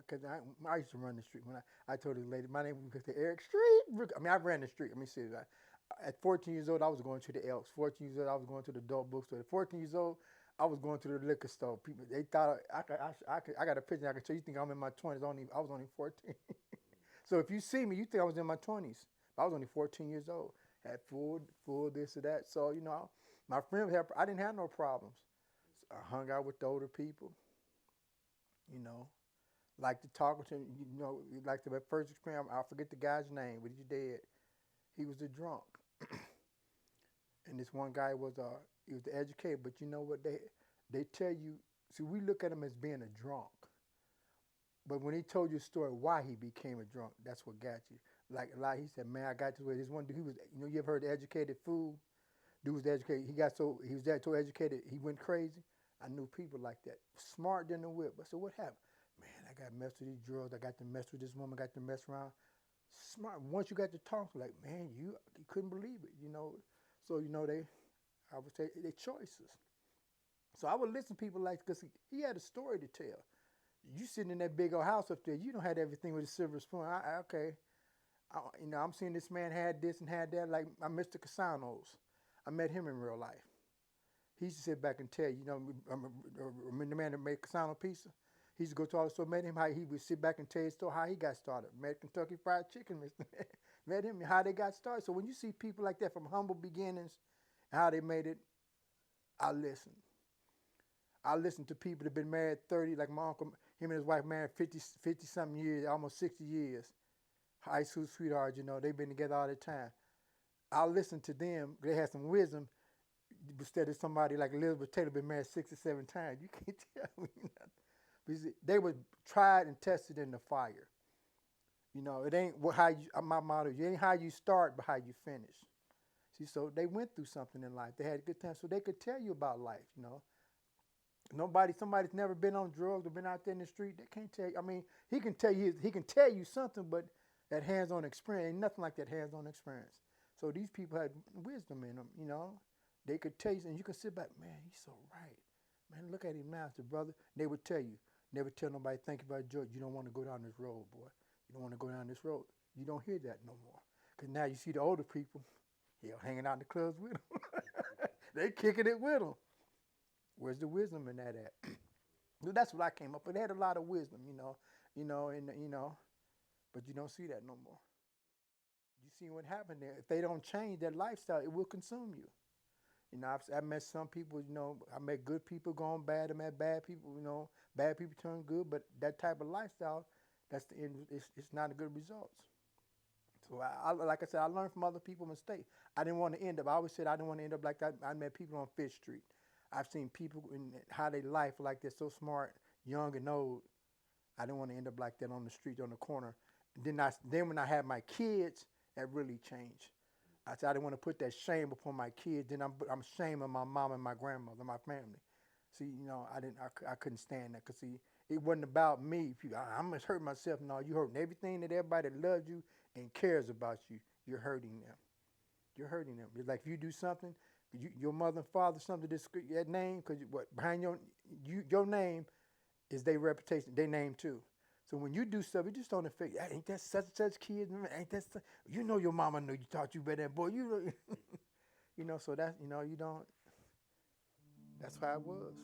because I used to run the street. When I told this lady, my name was Eric Street. I mean, I ran the street. Let me see. At 14 years old, I was going to the Elks. 14 years old, I was going to the adult bookstore. At 14 years old, I was going to the liquor store. People, they thought I got a picture I could show you. Think I'm in my 20s. I was only 14. So if you see me, you think I was in my 20s. I was only 14 years old. Had full this or that. So, my friends I didn't have no problems. So I hung out with the older people, you know. Like to talk to him, like the first experience, I forget the guy's name, but he's dead. He was a drunk. And this one guy he was the educated, but you know what they tell you, see, we look at him as being a drunk. But when he told you a story why he became a drunk, that's what got you. Like he said, man, I got this way. This one dude, he was, you ever heard the educated fool? Dude was educated. He was that so educated, he went crazy. I knew people like that, smart than the whip. I said, what happened? Man, I got messed with these drugs. I got to mess with this woman. Got to mess around. Smart. Once you got to talk, like, man, you couldn't believe it. So I would say they choices. So I would listen to people like, because he had a story to tell. You sitting in that big old house up there, you don't have everything with a silver spoon. Okay, I'm seeing this man had this and had that. Like Mr. Casanos, I met him in real life. He used to sit back and tell you, I'm the man that made Casano pizza. He used to go to all the store, met him how he would sit back and tell his story how he got started. Met Kentucky Fried Chicken, met him how they got started. So when you see people like that from humble beginnings, and how they made it, I listen. I listen to people that have been married 30, like my uncle, him and his wife married 50 something years, almost 60 years. High school sweethearts, they've been together all the time. I listen to them. They have some wisdom instead of somebody like Elizabeth Taylor been married 67 times. You can't tell me nothing. Because they were tried and tested in the fire. It ain't how you, my motto, it ain't how you start, but how you finish. See, so they went through something in life. They had a good time, so they could tell you about life. Somebody's never been on drugs or been out there in the street, they can't tell you. I mean, he can tell you something, but that hands-on experience ain't nothing like that hands-on experience. So these people had wisdom in them. They could tell you, and you can sit back, man, he's so right. Man, look at him now, it's the brother. They would tell you, never tell nobody, think about George, you don't want to go down this road, boy. You don't want to go down this road. You don't hear that no more. Because now you see the older people, hanging out in the clubs with them. They kicking it with them. Where's the wisdom in that at? That's what I came up with. They had a lot of wisdom, but you don't see that no more. You see what happened there. If they don't change their lifestyle, it will consume you. I've met some people, I met good people going bad. I met bad people, bad people turn good. But that type of lifestyle, that's the end. It's not a good results. So like I said, I learned from other people's mistakes. I didn't want to end up. I always said I didn't want to end up like that. I met people on Fifth Street. I've seen people in how they life like they're so smart, young and old. I didn't want to end up like that on the street, on the corner. Then when I had my kids, that really changed. I said I didn't want to put that shame upon my kids. Then I'm shaming my mom and my grandmother, my family. See, I couldn't stand that because see, it wasn't about me. I'm just hurting myself. No, you hurting everything that everybody that loves you and cares about you. You're hurting them. You're hurting them. It's like if you do something, your mother and father something that name, because what behind your name is their reputation, their name too. So when you do stuff, it just don't affect. Ain't that such and such kids? Ain't that your mama knew you taught you better than boy. So that you don't. That's how it was.